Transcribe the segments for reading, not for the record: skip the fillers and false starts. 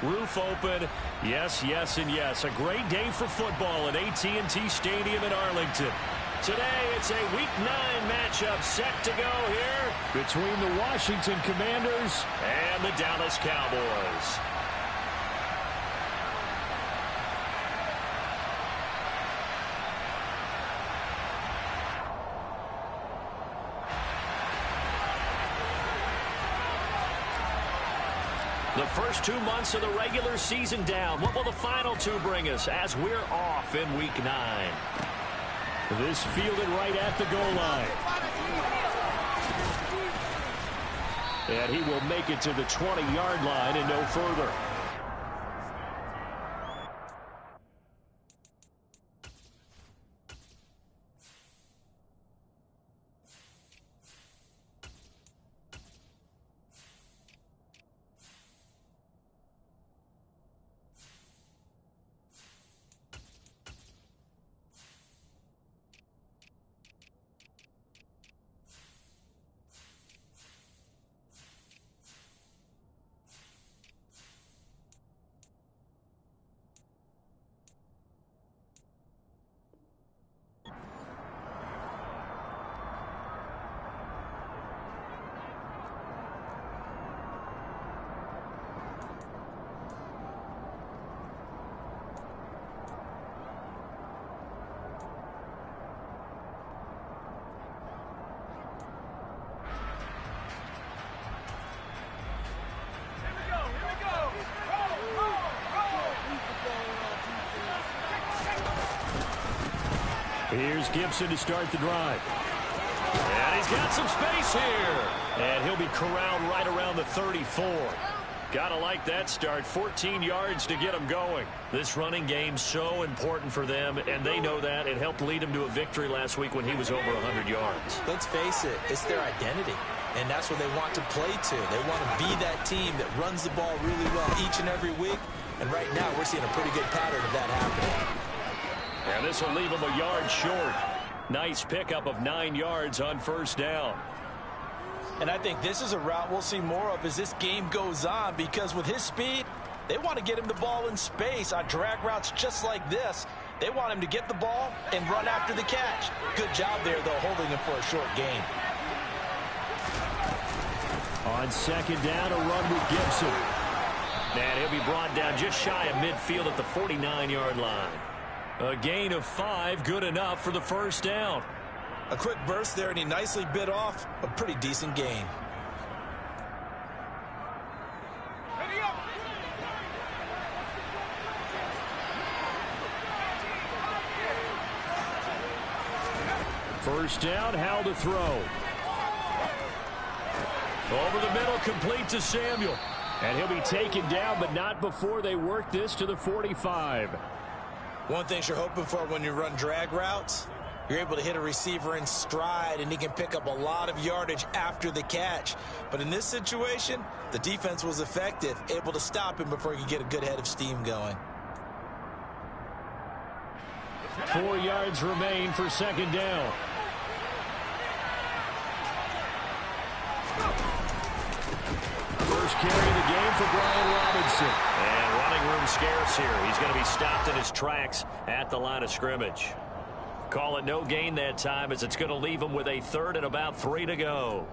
Roof open. Yes, yes, and yes. A great day for football at AT&T Stadium in Arlington. Today, it's a Week 9 matchup set to go here between the Washington Commanders and the Dallas Cowboys. The first 2 months of the regular season down. What will the final 2 bring us as we're off in Week 9? This fielded right at the goal line. And he will make it to the 20-yard line and no further. Here's Gibson to start the drive. And he's got some space here. And he'll be corralled right around the 34. Gotta like that start. 14 yards to get him going. This running game's so important for them, and they know that. It helped lead him to a victory last week when he was over 100 yards. Let's face it, it's their identity. And that's what they want to play to. They want to be that team that runs the ball really well each and every week. And right now, we're seeing a pretty good pattern of that happening. And this will leave him a yard short. Nice pickup of 9 yards on first down. And I think this is a route we'll see more of as this game goes on, because with his speed, they want to get him the ball in space on drag routes just like this. They want him to get the ball and run after the catch. Good job there, though, holding him for a short gain. On second down, a run with Gibson. And he'll be brought down just shy of midfield at the 49-yard line. A gain of 5, good enough for the first down. A quick burst there, and he nicely bit off a pretty decent gain. First down, Howell to throw. Over the middle, complete to Samuel. And he'll be taken down, but not before they work this to the 45. One thing you're hoping for when you run drag routes, you're able to hit a receiver in stride, and he can pick up a lot of yardage after the catch. But in this situation, the defense was effective, able to stop him before he could get a good head of steam going. 4 yards remain for second down. First carry of the game for Brian Robinson. And running room scarce here. He's going to be stopped in his tracks at the line of scrimmage. Call it no gain that time, as it's going to leave him with a third and about 3 to go.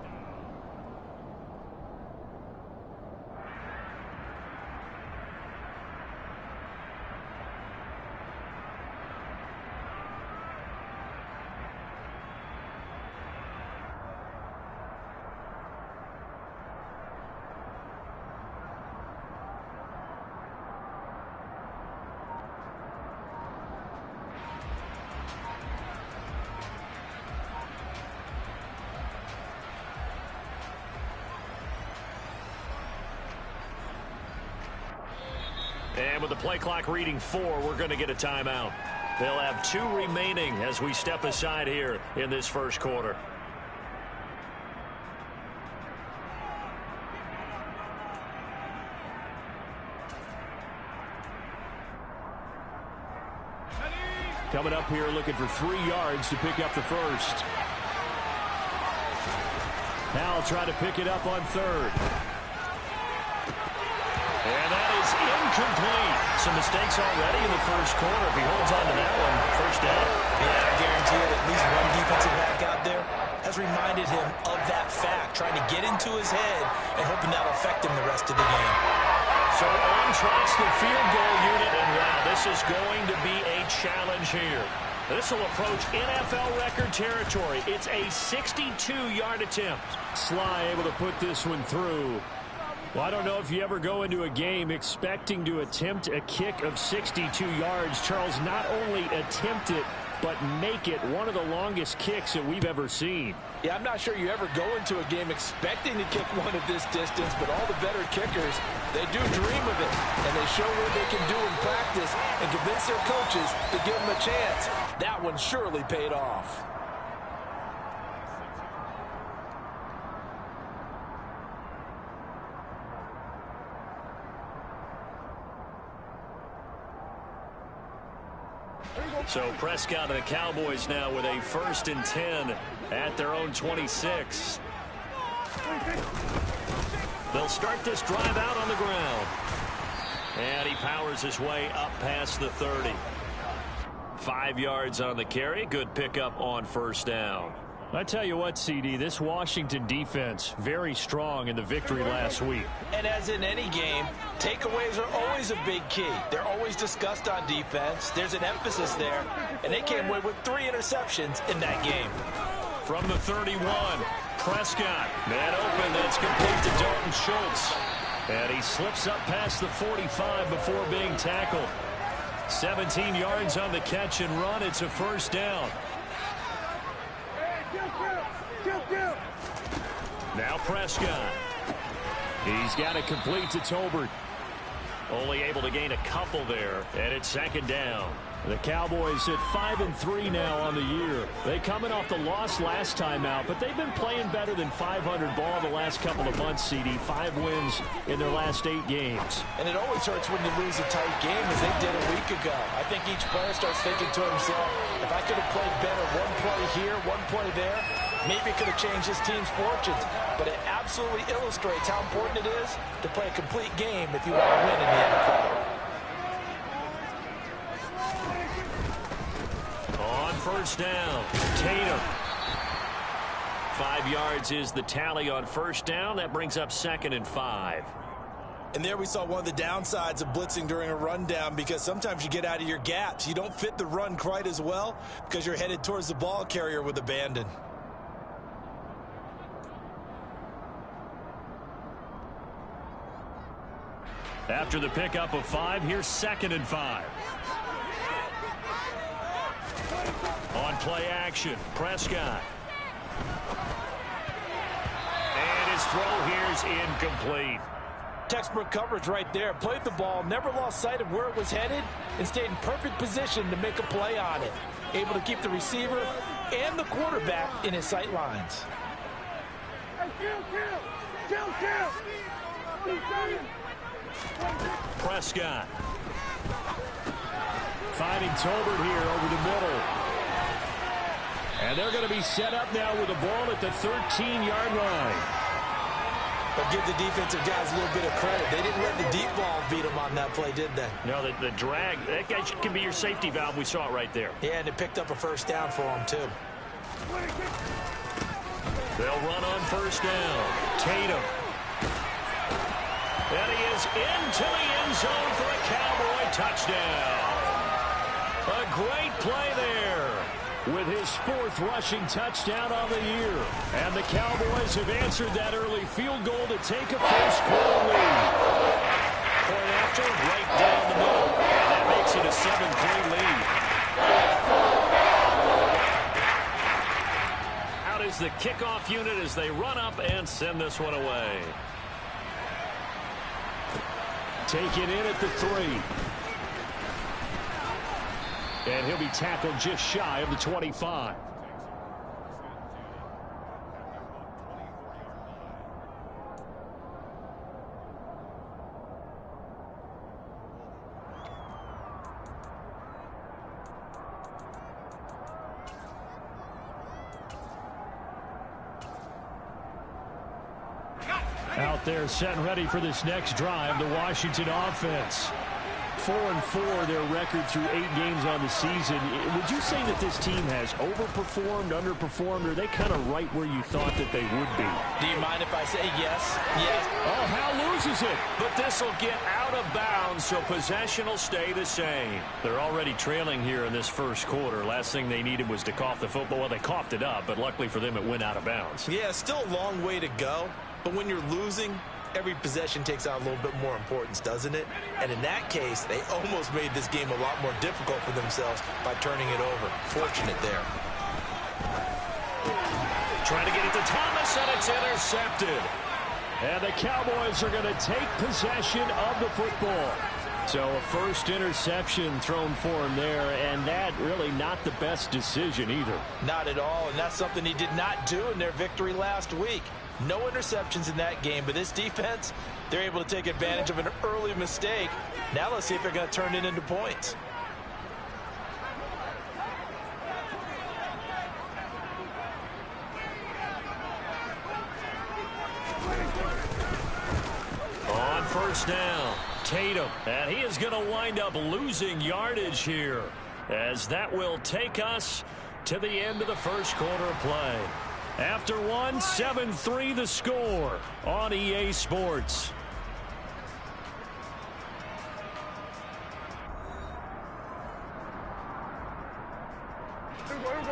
And with the play clock reading 4, we're going to get a timeout. They'll have 2 remaining as we step aside here in this first quarter. Coming up here looking for 3 yards to pick up the first. Howell trying to pick it up on third. And that is incomplete. Some mistakes already in the first quarter. If he holds on to that one, first down. Yeah, I guarantee it. At least one defensive back out there has reminded him of that fact, trying to get into his head and hoping that'll affect him the rest of the game. So on trots the field goal unit, and wow, this is going to be a challenge here. This will approach NFL record territory. It's a 62-yard attempt. Sly able to put this one through. Well, I don't know if you ever go into a game expecting to attempt a kick of 62 yards. Charles, not only attempt it, but make it one of the longest kicks that we've ever seen. Yeah, I'm not sure you ever go into a game expecting to kick one of this distance, but all the better kickers, they do dream of it, and they show what they can do in practice and convince their coaches to give them a chance. That one surely paid off. So Prescott and the Cowboys now with a 1st and 10 at their own 26. They'll start this drive out on the ground. And he powers his way up past the 30. 5 yards on the carry. Good pickup on 1st down. I tell you what, CD, this Washington defense, very strong in the victory last week. And as in any game, takeaways are always a big key. They're always discussed on defense. There's an emphasis there, and they came away with 3 interceptions in that game. From the 31, Prescott. Man open, that's complete to Dalton Schultz. And he slips up past the 45 before being tackled. 17 yards on the catch and run. It's a 1st down. Now Prescott. He's got it complete to Tolbert. Only able to gain a couple there, and it's 2nd down. The Cowboys at 5-3 now on the year. They coming off the loss last time out, but they've been playing better than 500 ball the last couple of months, CD. 5 wins in their last 8 games. And it always hurts when you lose a tight game, as they did a week ago. I think each player starts thinking to himself, if I could have played better one play here, one play there, maybe it could have changed his team's fortunes. But it absolutely illustrates how important it is to play a complete game if you want to win in the NFL. On 1st down, Tatum. 5 yards is the tally on 1st down. That brings up 2nd and 5. And there we saw one of the downsides of blitzing during a rundown, because sometimes you get out of your gaps. You don't fit the run quite as well because you're headed towards the ball carrier with abandon. After the pickup of 5, here's 2nd and 5. On play action, Prescott. And his throw here's incomplete. Textbook coverage right there. Played the ball, never lost sight of where it was headed, and stayed in perfect position to make a play on it. Able to keep the receiver and the quarterback in his sight lines. Prescott. Finding Tolbert here over the middle. And they're going to be set up now with the ball at the 13-yard line. But give the defensive guys a little bit of credit. They didn't let the deep ball beat them on that play, did they? No, the drag, that guy can be your safety valve. We saw it right there. Yeah, and it picked up a 1st down for them, too. They'll run on 1st down. Tatum. And he is into the end zone for a Cowboy touchdown. A great play there. With his 4th rushing touchdown on the year. And the Cowboys have answered that early field goal to take a first quarter lead. Point after, right down the middle. And that makes it a 7-3 lead. Out is the kickoff unit as they run up and send this one away. Taken in at the 3. And he'll be tackled just shy of the 25. Out there set and ready for this next drive, the Washington offense. 4-4 their record through 8 games on the season. Would you say that this team has overperformed, underperformed, or are they kind of right where you thought that they would be? Do you mind if I say yes? Yes. Oh, Hal loses it. But this will get out of bounds, so possession will stay the same. They're already trailing here in this first quarter. Last thing they needed was to cough the football. Well, they coughed it up, but luckily for them, it went out of bounds. Yeah, still a long way to go. But when you're losing, every possession takes on a little bit more importance, doesn't it? And in that case, they almost made this game a lot more difficult for themselves by turning it over. Fortunate there. Trying to get it to Thomas, and it's intercepted. And the Cowboys are going to take possession of the football. So a first interception thrown for him there, and that really not the best decision either. Not at all, and that's something he did not do in their victory last week. No interceptions in that game, but this defense, they're able to take advantage of an early mistake. Now let's see if they're going to turn it into points. On first down, Tatum, and he is going to wind up losing yardage here, as that will take us to the end of the first quarter of play. After one, 7-3 the score on EA Sports.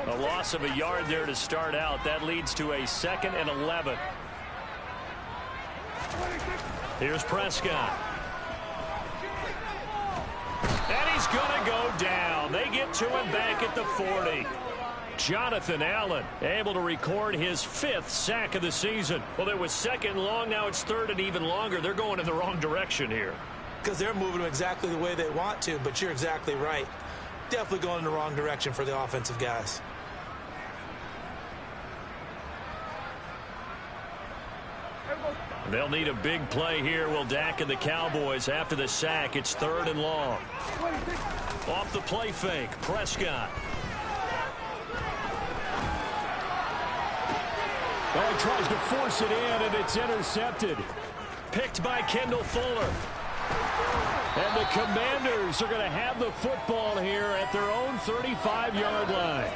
A loss of a yard there to start out. That leads to a 2nd and 11. Here's Prescott. And he's going to go down. They get to him back at the 40. Jonathan Allen able to record his 5th sack of the season. Well, it was 2nd long. Now it's 3rd and even longer. They're going in the wrong direction here. Because they're moving them exactly the way they want to, but you're exactly right. Definitely going in the wrong direction for the offensive guys. They'll need a big play here. Will Dak and the Cowboys after the sack. It's 3rd and long. Off the play fake, Prescott. Oh, he tries to force it in, and it's intercepted. Picked by Kendall Fuller. And the Commanders are going to have the football here at their own 35-yard line.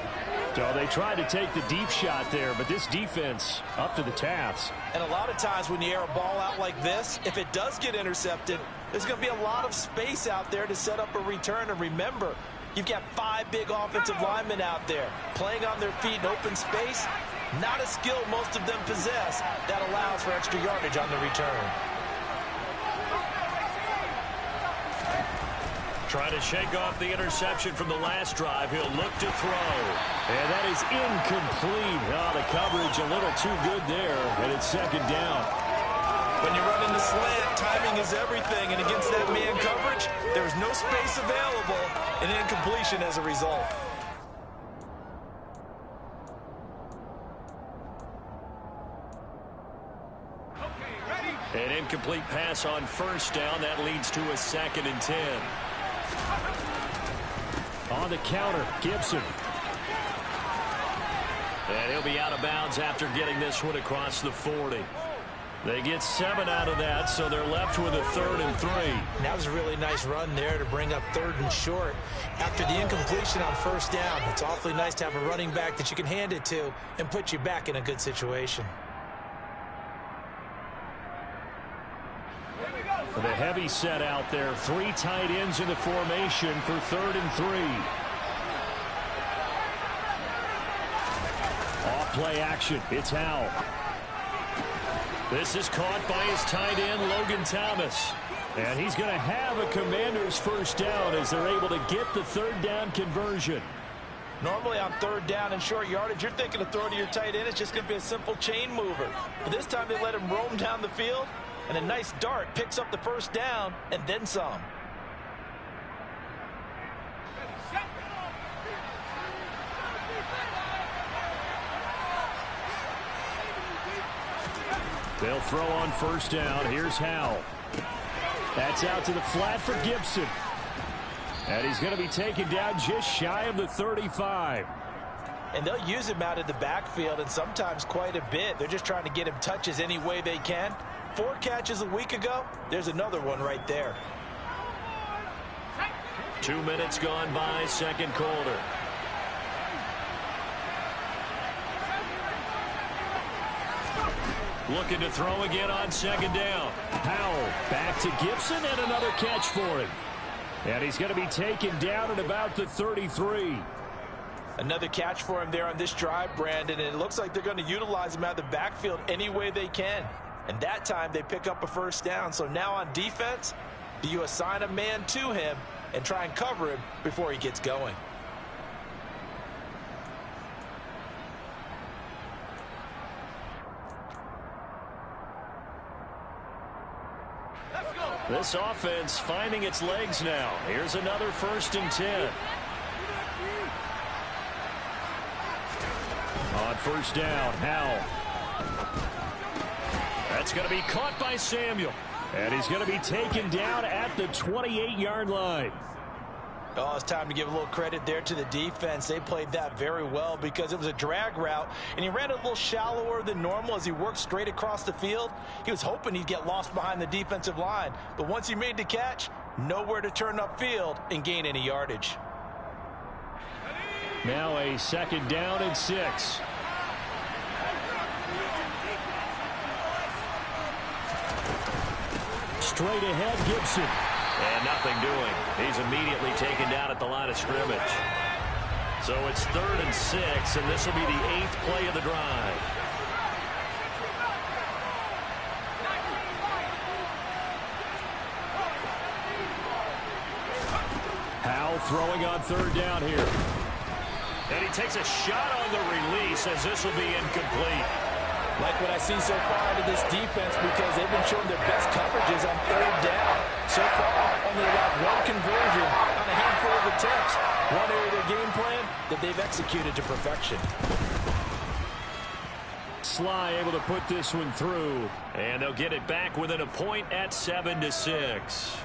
So they tried to take the deep shot there, but this defense up to the task. And a lot of times when you air a ball out like this, if it does get intercepted, there's going to be a lot of space out there to set up a return. And remember, you've got 5 big offensive linemen out there playing on their feet in open space. Not a skill most of them possess that allows for extra yardage on the return. Trying to shake off the interception from the last drive. He'll look to throw. And that is incomplete. Oh, the coverage a little too good there, and it's 2nd down. When you run in the slant, timing is everything, and against that man coverage, there's no space available, and incompletion as a result. An incomplete pass on first down. That leads to a 2nd and 10. On the counter, Gibson. And he'll be out of bounds after getting this one across the 40. They get 7 out of that, so they're left with a 3rd and 3. That was a really nice run there to bring up 3rd and short. After the incompletion on first down, it's awfully nice to have a running back that you can hand it to and put you back in a good situation. The heavy set out there. 3 tight ends in the formation for 3rd and 3. Off play action. It's Howell. This is caught by his tight end, Logan Thomas. And he's going to have a Commander's first down as they're able to get the 3rd down conversion. Normally on 3rd down and short yardage, you're thinking of throwing to your tight end. It's just going to be a simple chain mover. But this time they let him roam down the field. And a nice dart picks up the first down and then some. They'll throw on first down. Here's Howell. That's out to the flat for Gibson. And he's going to be taken down just shy of the 35. And they'll use him out of the backfield and sometimes quite a bit. They're just trying to get him touches any way they can. 4 catches a week ago. There's another one right there. 2 minutes gone by, second quarter. Looking to throw again on second down. Powell back to Gibson, and another catch for him. And he's going to be taken down at about the 33. Another catch for him there on this drive, Brandon, and it looks like they're going to utilize him out of the backfield any way they can. And that time they pick up a first down. So now on defense, do you assign a man to him and try and cover him before he gets going? This offense finding its legs now. Here's another 1st and 10. On first down, Howell. That's going to be caught by Samuel. And he's going to be taken down at the 28-yard line. Oh, it's time to give a little credit there to the defense. They played that very well because it was a drag route, and he ran a little shallower than normal as he worked straight across the field. He was hoping he'd get lost behind the defensive line, but once he made the catch, nowhere to turn upfield and gain any yardage. Now a 2nd down and 6. Straight ahead, Gibson. And nothing doing. He's immediately taken down at the line of scrimmage. So it's 3rd and 6, and this will be the 8th play of the drive. Howell throwing on 3rd down here. And he takes a shot on the release as this will be incomplete. Like what I see so far out of this defense because they've been showing their best coverages on 3rd down. So far, only allowed 1 conversion on a handful of attempts. One area of their game plan that they've executed to perfection. Sly able to put this one through. And they'll get it back within a point at 7-6.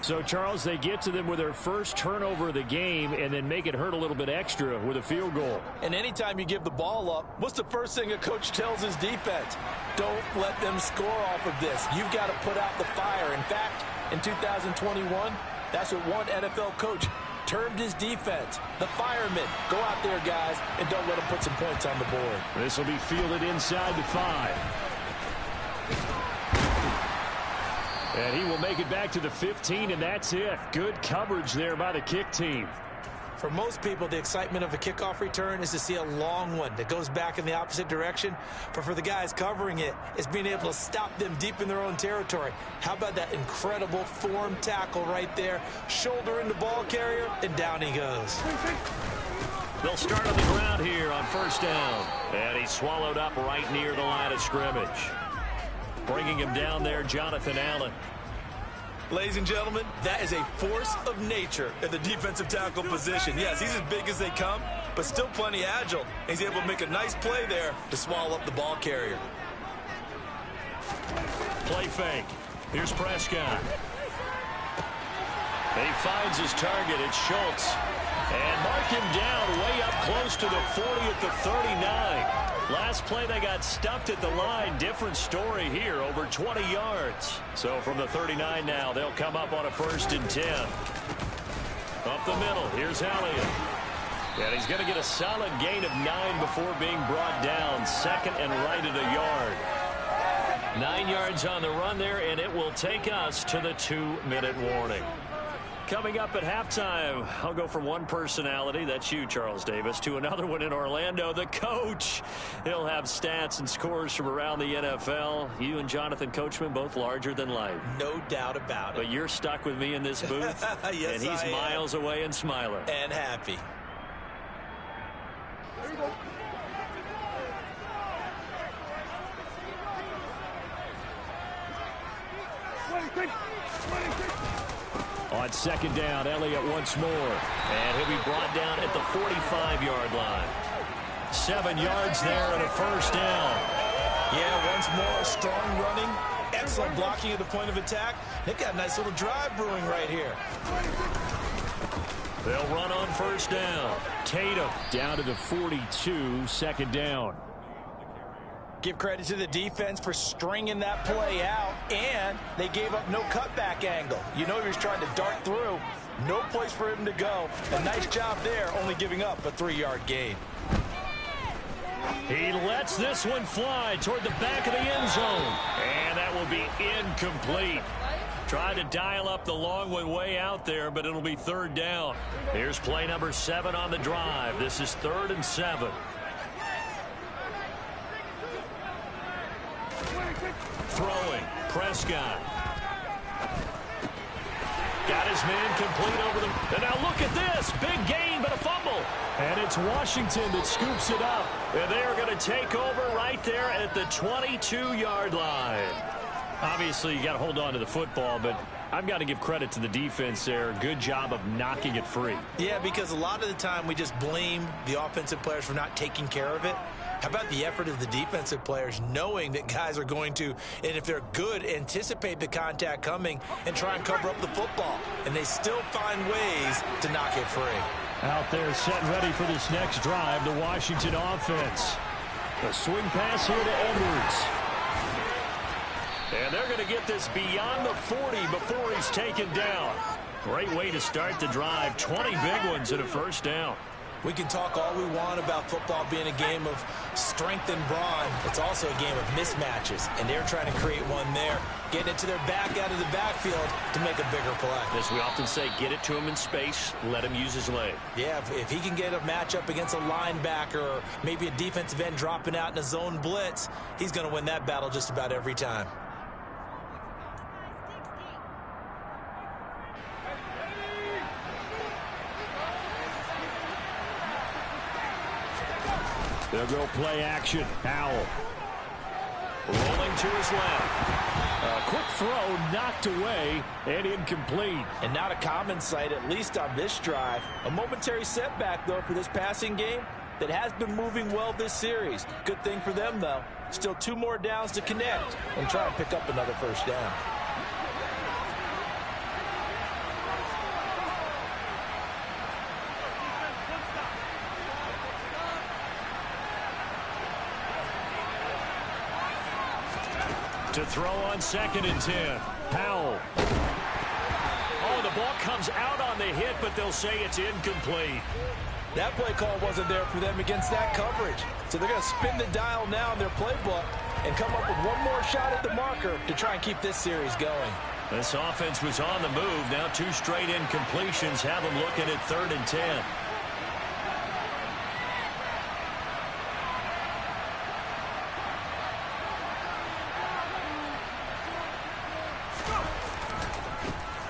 So, Charles, they get to them with their first turnover of the game and then make it hurt a little bit extra with a field goal. And anytime you give the ball up, what's the first thing a coach tells his defense? Don't let them score off of this. You've got to put out the fire. In fact, in 2021, that's what one NFL coach termed his defense. The firemen. Go out there, guys, and don't let them put some points on the board. This will be fielded inside the 5. And he will make it back to the 15, and that's it. Good coverage there by the kick team. For most people, the excitement of a kickoff return is to see a long one that goes back in the opposite direction. But for the guys covering it, it's being able to stop them deep in their own territory. How about that incredible form tackle right there? Shoulder in the ball carrier, and down he goes. They'll start on the ground here on 1st down. And he's swallowed up right near the line of scrimmage. Bringing him down there, Jonathan Allen. Ladies and gentlemen, that is a force of nature at the defensive tackle position. Yes, he's as big as they come, but still plenty agile. He's able to make a nice play there to swallow up the ball carrier. Play fake. Here's Prescott. He finds his target. It's Schultz. And mark him down way up close to the 40 at the 39. Last play, they got stuffed at the line. Different story here, over 20 yards. So from the 39 now, they'll come up on a 1st and 10. Up the middle, here's Elliott. And he's going to get a solid gain of 9 before being brought down. 2nd and right at a yard. 9 yards on the run there, and it will take us to the 2-minute warning. Coming up at halftime, I'll go from one personality, that's you, Charles Davis, to another one in Orlando, the coach. He'll have stats and scores from around the NFL. You and Jonathan Coachman, both larger than life. No doubt about it. But you're stuck with me in this booth, yes, and he's miles away and smiling. And happy. On 2nd down, Elliott once more. And he'll be brought down at the 45-yard line. 7 yards there and a 1st down. Yeah, once more, strong running, excellent blocking at the point of attack. They've got a nice little drive brewing right here. They'll run on 1st down. Tatum down to the 42, 2nd down. Give credit to the defense for stringing that play out, and they gave up no cutback angle. You know he was trying to dart through. No place for him to go. A nice job there, only giving up a 3-yard gain. He lets this one fly toward the back of the end zone. And that will be incomplete. Tried to dial up the long one way out there, but it'll be 3rd down. Here's play number 7 on the drive. This is 3rd and 7. Throwing, Prescott. Got his man complete over the... And now look at this. Big gain, but a fumble. And it's Washington that scoops it up. And they are going to take over right there at the 22-yard line. Obviously, you got to hold on to the football, but I've got to give credit to the defense there. Good job of knocking it free. Yeah, because a lot of the time we just blame the offensive players for not taking care of it. How about the effort of the defensive players knowing that guys are going to, and if they're good, anticipate the contact coming and try and cover up the football. And they still find ways to knock it free. Out there set ready for this next drive, the Washington offense. A swing pass here to Edwards. And they're going to get this beyond the 40 before he's taken down. Great way to start the drive. 20 big ones and a 1st down. We can talk all we want about football being a game of strength and brawn. It's also a game of mismatches, and they're trying to create one there, getting it to their back out of the backfield to make a bigger play. As we often say, get it to him in space, let him use his leg. Yeah, if he can get a matchup against a linebacker or maybe a defensive end dropping out in a zone blitz, he's going to win that battle just about every time. They'll go play action. Howell. Rolling to his left. A quick throw knocked away and incomplete. And not a common sight, at least on this drive. A momentary setback, though, for this passing game that has been moving well this series. Good thing for them, though. Still 2 more downs to connect and try and pick up another 1st down. To throw on 2nd and 10. Howell. Oh, the ball comes out on the hit, but they'll say it's incomplete. That play call wasn't there for them against that coverage. So they're going to spin the dial now in their playbook and come up with one more shot at the marker to try and keep this series going. This offense was on the move. Now 2 straight incompletions have them looking at 3rd and 10.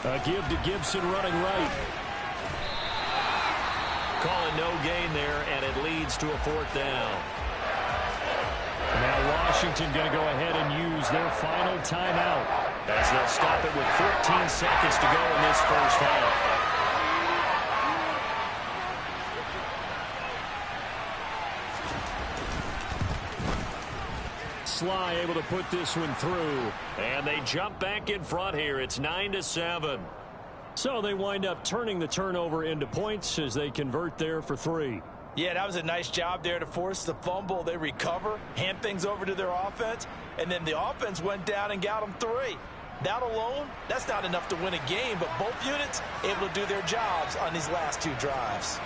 A give to Gibson running right. Calling no gain there, and it leads to a 4th down. Now Washington going to go ahead and use their final timeout as they'll stop it with 14 seconds to go in this 1st half. Sly able to put this one through. And they jump back in front here. It's 9-7. So they wind up turning the turnover into points as they convert there for 3. Yeah, that was a nice job there to force the fumble. They recover, hand things over to their offense, and then the offense went down and got them 3. That alone, that's not enough to win a game, but both units able to do their jobs on these last 2 drives.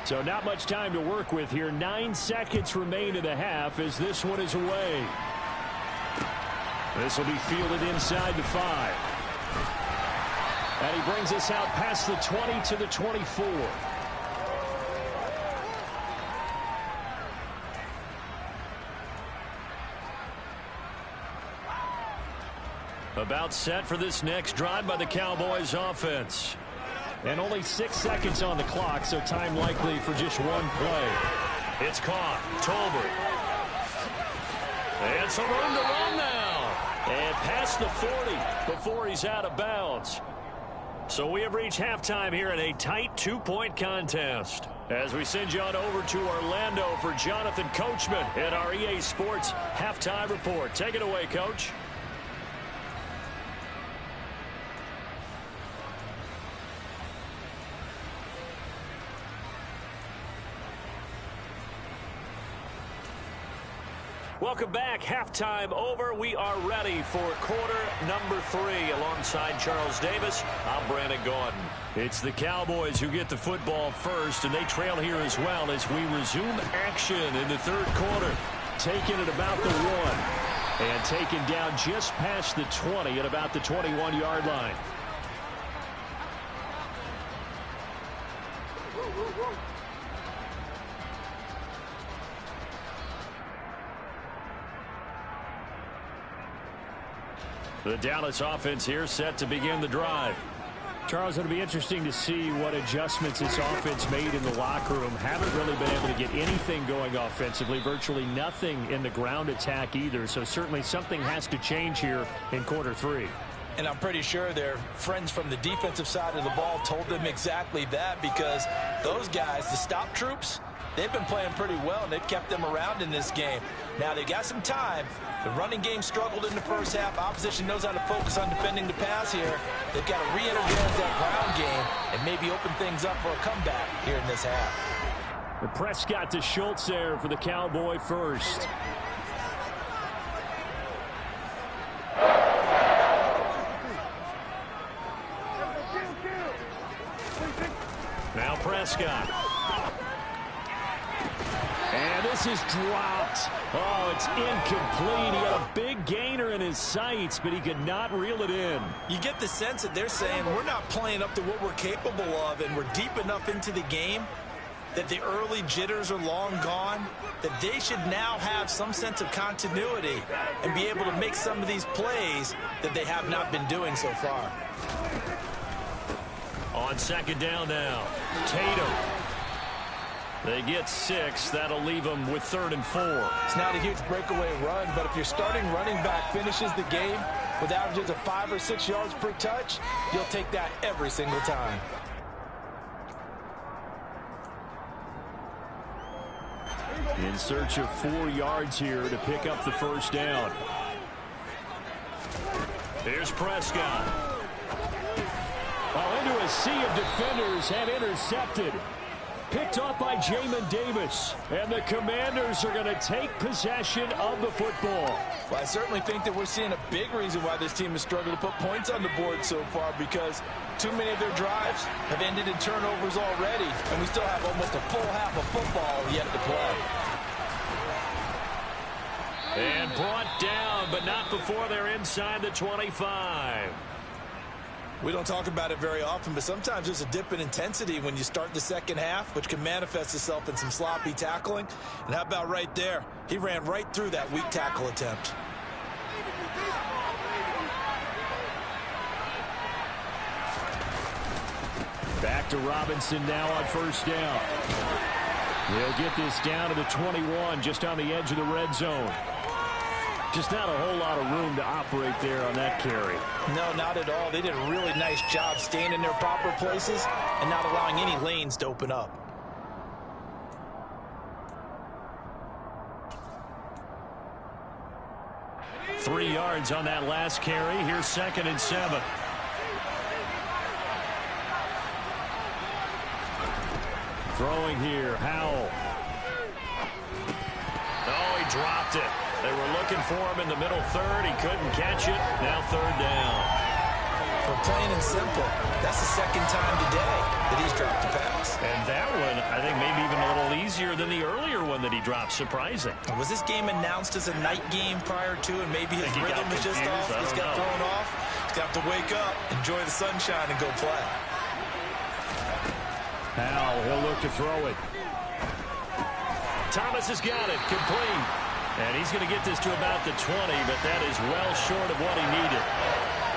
So not much time to work with here. 9 seconds remain in the half as this one is away. This will be fielded inside the 5. And he brings us out past the 20 to the 24. About set for this next drive by the Cowboys offense. And only 6 seconds on the clock, so time likely for just 1 play. It's caught. Tolbert. And some room to run now. And past the 40 before he's out of bounds. So we have reached halftime here in a tight 2-point contest. As we send you on over to Orlando for Jonathan Coachman at our EA Sports Halftime Report. Take it away, Coach. Welcome back. Halftime over. We are ready for quarter number 3. Alongside Charles Davis, I'm Brandon Gaudin. It's the Cowboys who get the football first, and they trail here as well as we resume action in the third quarter. Taking it about the 1 and taken down just past the 20 at about the 21-yard line. The Dallas offense here set to begin the drive. Charles, it'll be interesting to see what adjustments this offense made in the locker room. Haven't really been able to get anything going offensively. Virtually nothing in the ground attack either. So certainly something has to change here in quarter 3. And I'm pretty sure their friends from the defensive side of the ball told them exactly that, because those guys, the stop troops, they've been playing pretty well, and they've kept them around in this game. Now, they got some time. The running game struggled in the first half. Opposition knows how to focus on defending the pass here. They've got to re-energize that ground game and maybe open things up for a comeback here in this half. The Prescott to Schultz there for the Cowboy first. Now Prescott. And this is dropped. Oh, it's incomplete. He had a big gainer in his sights, but he could not reel it in. You get the sense that they're saying we're not playing up to what we're capable of, and we're deep enough into the game that the early jitters are long gone, that they should now have some sense of continuity and be able to make some of these plays that they have not been doing so far. On second down now, Tatum. They get 6. That'll leave them with 3rd and 4. It's not a huge breakaway run, but if your starting running back finishes the game with averages of 5 or 6 yards per touch, you'll take that every single time. In search of 4 yards here to pick up the first down. Here's Prescott. Well, into a sea of defenders and intercepted. Picked off by Jamin Davis. And the Commanders are going to take possession of the football. Well, I certainly think that we're seeing a big reason why this team has struggled to put points on the board so far, because too many of their drives have ended in turnovers already, and we still have almost a full half of football yet to play. And brought down, but not before they're inside the 25. We don't talk about it very often, but sometimes there's a dip in intensity when you start the second half, which can manifest itself in some sloppy tackling. And how about right there? He ran right through that weak tackle attempt. Back to Robinson now on first down. They'll get this down to the 21, just on the edge of the red zone. Just not a whole lot of room to operate there on that carry. No, not at all. They did a really nice job staying in their proper places and not allowing any lanes to open up. Three yards on that last carry. Here's 2nd and 7. Throwing here, Howell. Oh, he dropped it. They were looking for him in the middle third. He couldn't catch it. Now 3rd down. But plain and simple, that's the second time today that he's dropped a pass. And that one, I think, maybe even a little easier than the earlier one that he dropped. Surprising. Was this game announced as a night game prior to, and maybe his rhythm was just off? He's got thrown off. He's got to wake up, enjoy the sunshine, and go play. Howell, he'll look to throw it. Thomas has got it. Complete. And he's going to get this to about the 20, but that is well short of what he needed.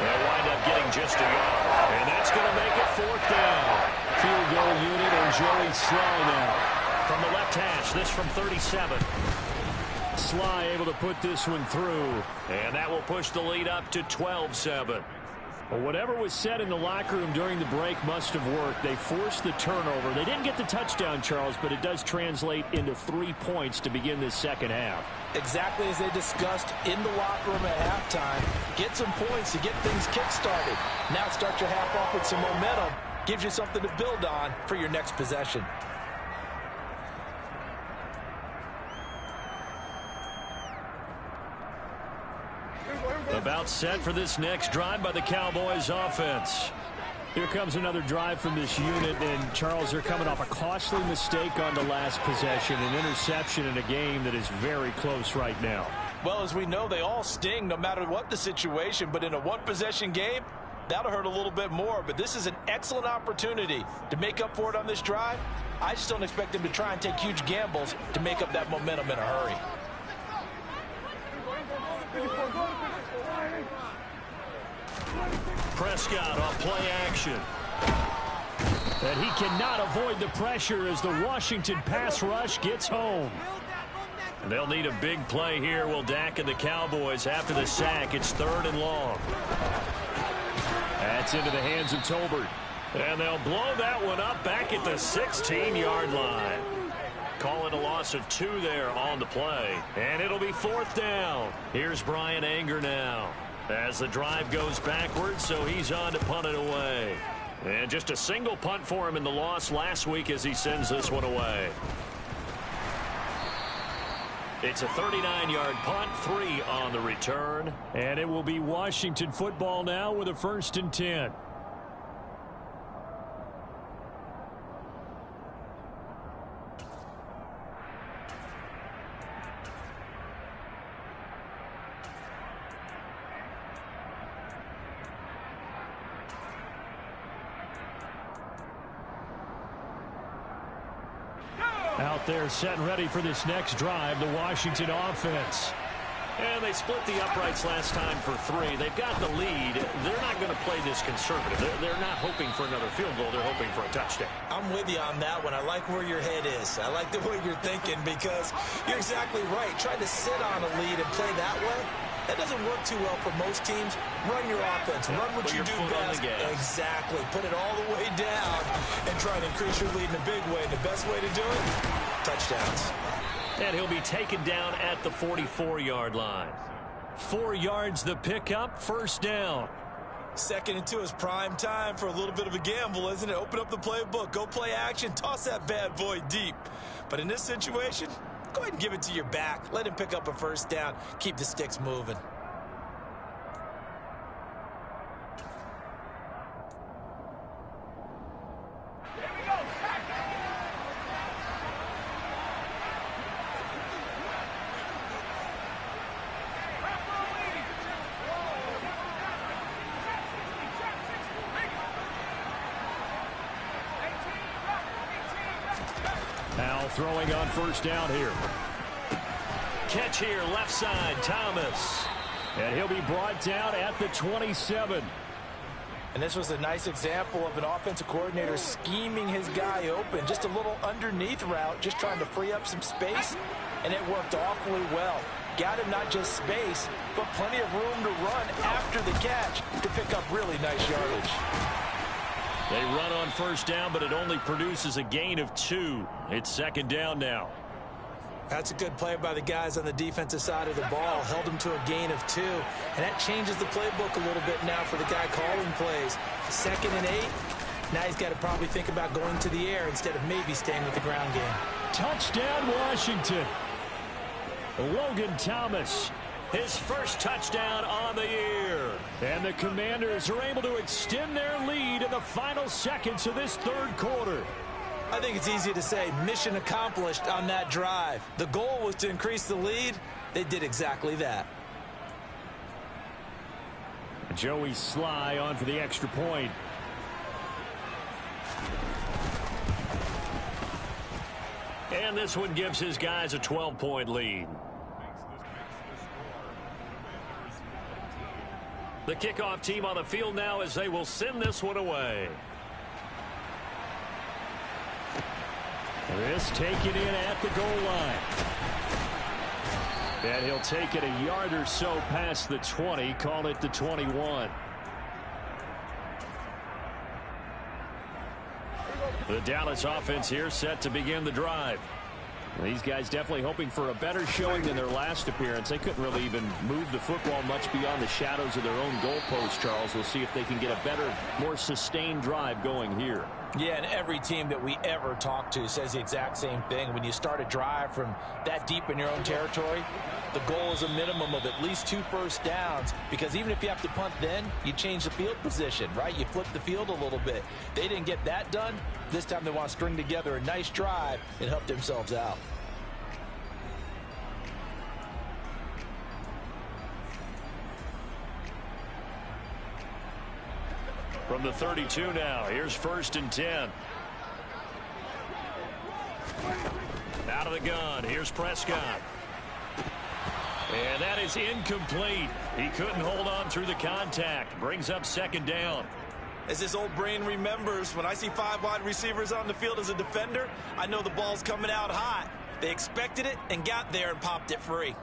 They'll wind up getting just a yard. And that's going to make it 4th down. Field goal unit and Joey Sly now. From the left hash, this from 37. Sly able to put this one through. And that will push the lead up to 12-7. Well, whatever was said in the locker room during the break must have worked. They forced the turnover. They didn't get the touchdown, Charles, but it does translate into 3 points to begin this second half. Exactly as they discussed in the locker room at halftime. Get some points to get things kick-started. Now start your half off with some momentum. Gives you something to build on for your next possession. About set for this next drive by the Cowboys offense. Here comes another drive from this unit, and Charles, they're coming off a costly mistake on the last possession, an interception in a game that is very close right now. Well, as we know, they all sting no matter what the situation, but in a one-possession game, that'll hurt a little bit more. But this is an excellent opportunity to make up for it on this drive. I just don't expect them to try and take huge gambles to make up that momentum in a hurry. Prescott on play action. And he cannot avoid the pressure as the Washington pass rush gets home. They'll need a big play here, will Dak and the Cowboys after the sack. It's 3rd and long. That's into the hands of Tolbert. And they'll blow that one up back at the 16-yard line. Call it a loss of 2 there on the play. And it'll be 4th down. Here's Brian Anger now as the drive goes backwards, so he's on to punt it away. And just a single punt for him in the loss last week as he sends this one away. It's a 39-yard punt, 3 on the return. And it will be Washington football now with a 1st and 10. Out there set and ready for this next drive, the Washington offense. And they split the uprights last time for 3. They've got the lead. They're not going to play this conservative. They're not hoping for another field goal. They're hoping for a touchdown. I'm with you on that one. I like where your head is. I like the way you're thinking because you're exactly right. Trying to sit on a lead and play that way, that doesn't work too well for most teams. Run your offense. Run what you do best. Exactly. Put it all the way down and try to increase your lead in a big way. The best way to do it, touchdowns. And he'll be taken down at the 44-yard line. 4 yards the pickup, 1st down. 2nd and 2 is prime time for a little bit of a gamble, isn't it? Open up the playbook. Go play action. Toss that bad boy deep. But in this situation, go ahead and give it to your back. Let him pick up a 1st down. Keep the sticks moving. Now throwing on 1st down here. Catch here, left side, Thomas. And he'll be brought down at the 27. And this was a nice example of an offensive coordinator scheming his guy open. Just a little underneath route, just trying to free up some space. And it worked awfully well. Got him not just space, but plenty of room to run after the catch to pick up really nice yardage. They run on 1st down, but it only produces a gain of 2. It's 2nd down now. That's a good play by the guys on the defensive side of the ball. Held them to a gain of 2. And that changes the playbook a little bit now for the guy calling plays. 2nd and 8. Now he's got to probably think about going to the air instead of maybe staying with the ground game. Touchdown, Washington. Logan Thomas, his 1st touchdown on the year. And the Commanders are able to extend their lead in the final seconds of this 3rd quarter. I think it's easy to say mission accomplished on that drive. The goal was to increase the lead. They did exactly that. Joey Sly on for the extra point. And this one gives his guys a 12-point lead. The kickoff team on the field now as they will send this one away. This taken in at the goal line. And he'll take it a yard or so past the 20, call it the 21. The Dallas offense here set to begin the drive. These guys definitely hoping for a better showing than their last appearance. They couldn't really even move the football much beyond the shadows of their own goalpost, Charles. We'll see if they can get a better, more sustained drive going here. Yeah, and every team that we ever talk to says the exact same thing. When you start a drive from that deep in your own territory, the goal is a minimum of at least 2 first downs, because even if you have to punt then, you change the field position, right? You flip the field a little bit. They didn't get that done. This time they want to string together a nice drive and help themselves out. From the 32 now, here's 1st and 10. Out of the gun, here's Prescott. And that is incomplete. He couldn't hold on through the contact. Brings up 2nd down. As his old brain remembers, when I see 5 wide receivers on the field as a defender, I know the ball's coming out hot. They expected it and got there and popped it free.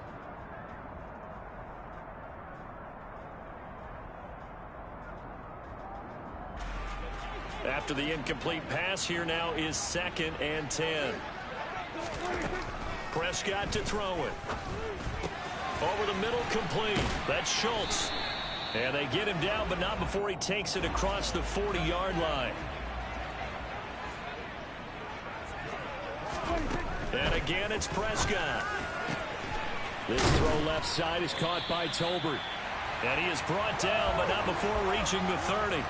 After the incomplete pass, here now is 2nd and 10. Prescott to throw it. Over the middle, complete. That's Schultz. And they get him down, but not before he takes it across the 40-yard line. And again, it's Prescott. This throw left side is caught by Tolbert. And he is brought down, but not before reaching the 30.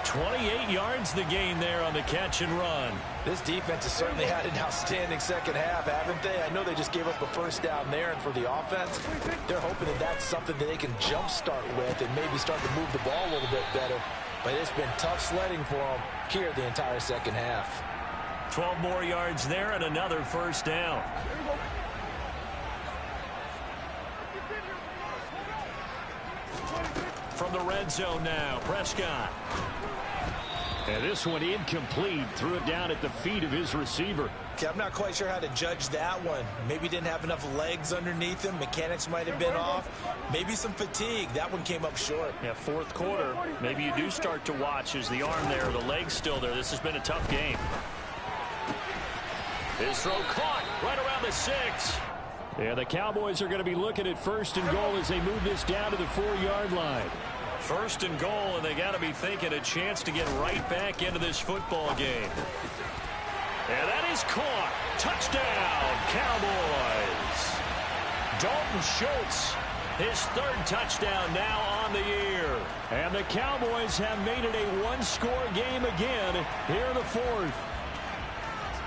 28 yards the gain there on the catch and run. This defense has certainly had an outstanding second half, haven't they? I know they just gave up a first down there, and for the offense, they're hoping that that's something that they can jumpstart with and maybe start to move the ball a little bit better. But it's been tough sledding for them here the entire second half. 12 more yards there and another first down. From the red zone now, Prescott. And this one incomplete. Threw it down at the feet of his receiver. Okay, I'm not quite sure how to judge that one. Maybe didn't have enough legs underneath him. Mechanics might have been off. Maybe some fatigue. That one came up short. Yeah, 4th quarter. Maybe you do start to watch as the arm there, the leg's still there. This has been a tough game. His throw caught right around the 6. Yeah, the Cowboys are going to be looking at 1st and goal as they move this down to the 4-yard line. 1st and goal, and they got to be thinking a chance to get right back into this football game. And that is caught. Touchdown, Cowboys. Dalton Schultz, his 3rd touchdown now on the year. And the Cowboys have made it a 1-score game again here in the 4th.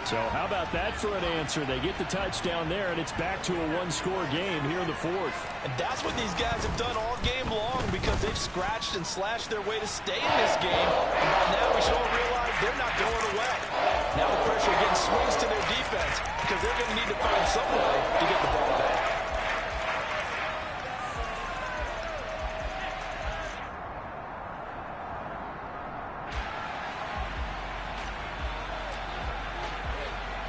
So how about that for an answer? They get the touchdown there, and it's back to a 1-score game here in the 4th. And that's what these guys have done all game long, because they've scratched and slashed their way to stay in this game. And by now we should all realize they're not going away. Now the pressure getting swings to their defense, because they're going to need to find some way to get the ball back.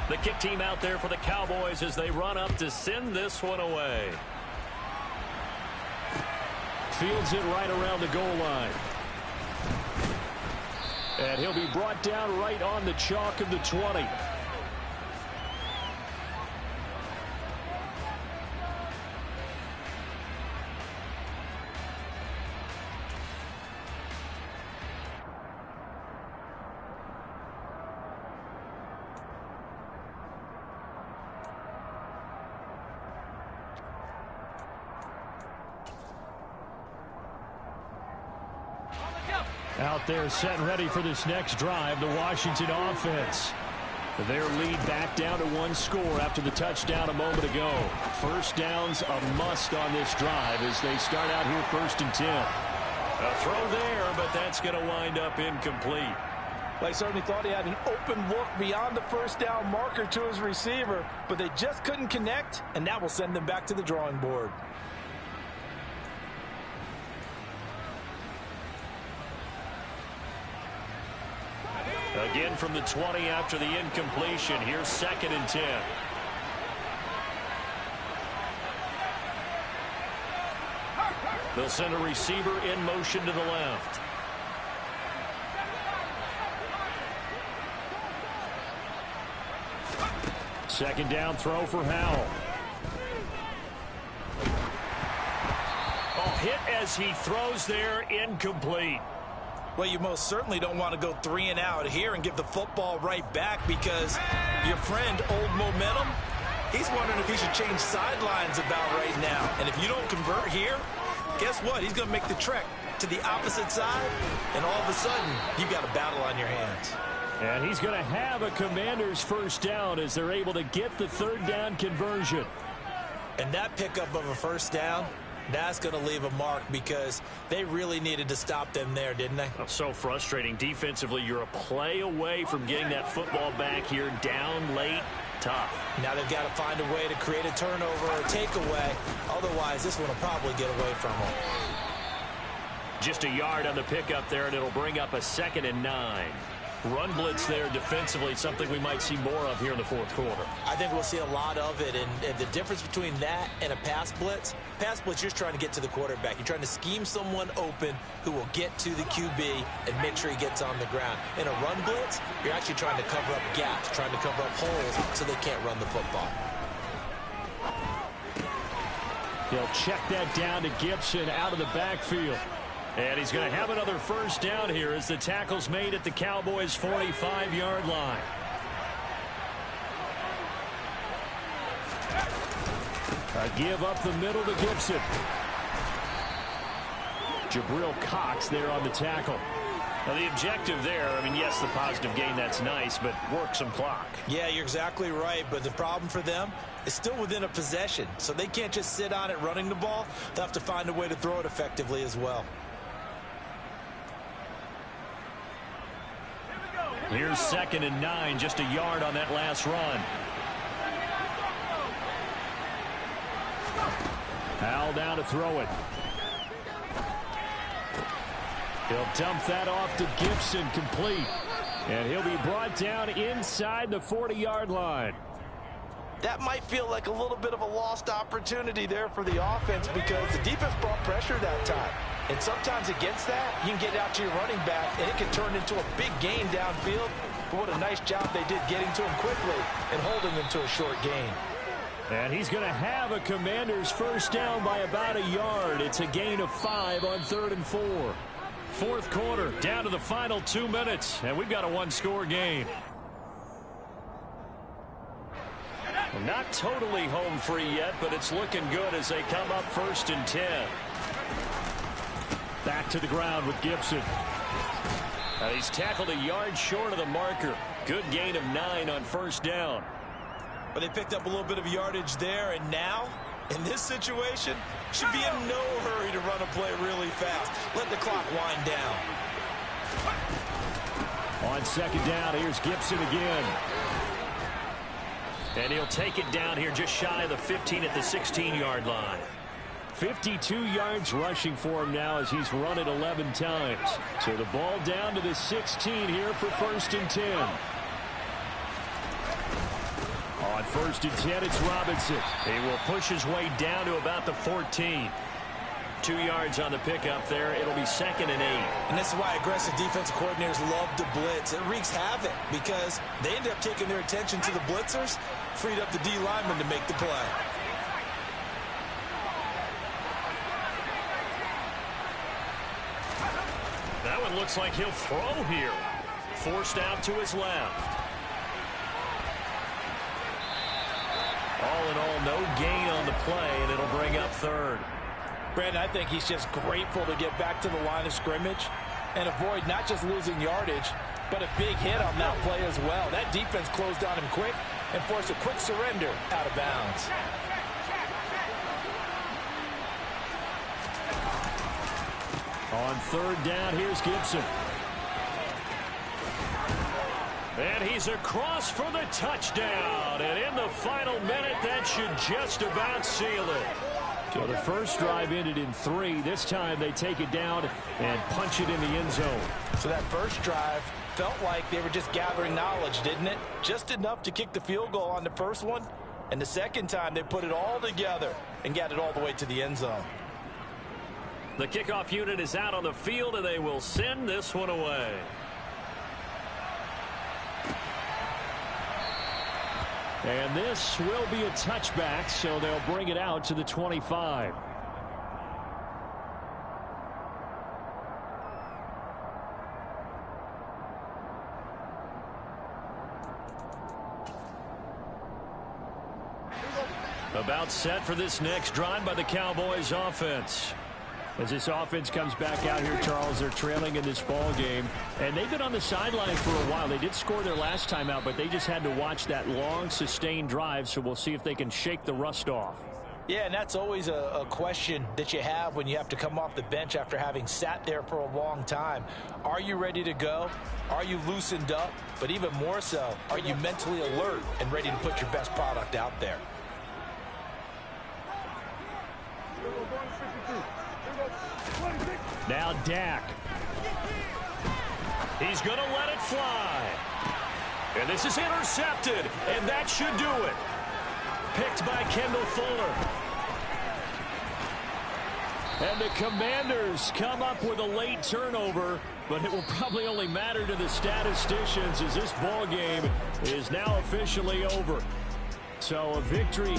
The kick team out there for the Cowboys as they run up to send this one away. Fields it right around the goal line. And he'll be brought down right on the chalk of the 20. Out there set and ready for this next drive, the Washington offense. Their lead back down to 1 score after the touchdown a moment ago. First down's a must on this drive as they start out here 1st and 10. A throw there, but that's going to wind up incomplete. Well, he certainly thought he had an open look beyond the first down marker to his receiver, but they just couldn't connect, and that will send them back to the drawing board. Again from the 20 after the incompletion. Here's 2nd and 10. They'll send a receiver in motion to the left. Second down throw for Howell. Oh, hit as he throws there, incomplete. Well, you most certainly don't want to go 3 and out here and give the football right back, because your friend, Old Momentum, he's wondering if he should change sidelines about right now. And if you don't convert here, guess what? He's going to make the trek to the opposite side, and all of a sudden, you've got a battle on your hands. And he's going to have a Commanders first down as they're able to get the third down conversion. And that pickup of a first down, that's going to leave a mark, because they really needed to stop them there, didn't they? Oh, so frustrating. Defensively, you're a play away from getting that football back here, down late. Tough. Now they've got to find a way to create a turnover or a takeaway. Otherwise, this one will probably get away from them. Just a yard on the pickup there, and it'll bring up a 2nd and 9. Run blitz there defensively, something we might see more of here in the fourth quarter. I think we'll see a lot of it, and the difference between that and a pass blitz, you're just trying to get to the quarterback. You're trying to scheme someone open who will get to the QB and make sure he gets on the ground. In a run blitz, you're actually trying to cover up gaps, trying to cover up holes so they can't run the football. He'll check that down to Gibson out of the backfield. And he's going to have another first down here as the tackle's made at the Cowboys' 45-yard line. A give up the middle to Gibson. Jabril Cox there on the tackle. Now the objective there, I mean, yes, the positive gain, that's nice, but work some clock. Yeah, you're exactly right, but the problem for them is still within a possession, so they can't just sit on it running the ball. They'll have to find a way to throw it effectively as well. Here's 2nd and 9, just a yard on that last run. Hal down to throw it. He'll dump that off to Gibson, complete. And he'll be brought down inside the 40-yard line. That might feel like a little bit of a lost opportunity there for the offense, because the defense brought pressure that time. And sometimes against that, you can get out to your running back, and it can turn into a big gain downfield. But what a nice job they did getting to him quickly and holding him to a short gain. And he's going to have a Commanders first down by about a yard. It's a gain of 5 on 3rd and 4. Fourth quarter, down to the final 2 minutes, and we've got a one-score game. Not totally home free yet, but it's looking good as they come up 1st and 10. Back to the ground with Gibson. He's tackled a yard short of the marker. Good gain of 9 on first down. But they picked up a little bit of yardage there, and now, in this situation, should be in no hurry to run a play really fast. Let the clock wind down. On 2nd down, here's Gibson again. And he'll take it down here just shy of the 15 at the 16-yard line. 52 yards rushing for him now as he's run it 11 times. So the ball down to the 16 here for 1st and 10. On 1st and 10, it's Robinson. He will push his way down to about the 14. 2 yards on the pickup there. It'll be 2nd and 8. And this is why aggressive defensive coordinators love to blitz. It wreaks havoc because they end up taking their attention to the blitzers, freed up the D lineman to make the play. That one looks like he'll throw here. Forced out to his left. All in all, no gain on the play, and it'll bring up 3rd. Brandon, I think he's just grateful to get back to the line of scrimmage and avoid not just losing yardage, but a big hit on that play as well. That defense closed on him quick and forced a quick surrender out of bounds. On 3rd down, here's Gibson. And he's across for the touchdown. And in the final minute, that should just about seal it. So the first drive ended in 3. This time they take it down and punch it in the end zone. So that first drive felt like they were just gathering knowledge, didn't it? Just enough to kick the field goal on the first one. And the second time they put it all together and got it all the way to the end zone. The kickoff unit is out on the field, and they will send this one away. And this will be a touchback, so they'll bring it out to the 25. About set for this next drive by the Cowboys offense. As this offense comes back out here, Charles, they're trailing in this ball game. And they've been on the sideline for a while. They did score their last time out, but they just had to watch that long, sustained drive. So we'll see if they can shake the rust off. Yeah, and that's always a question that you have when you have to come off the bench after having sat there for a long time. Are you ready to go? Are you loosened up? But even more so, are you mentally alert and ready to put your best product out there? Now Dak. He's going to let it fly. And this is intercepted, and that should do it. Picked by Kendall Fuller. And the Commanders come up with a late turnover, but it will probably only matter to the statisticians as this ball game is now officially over. So a victory here.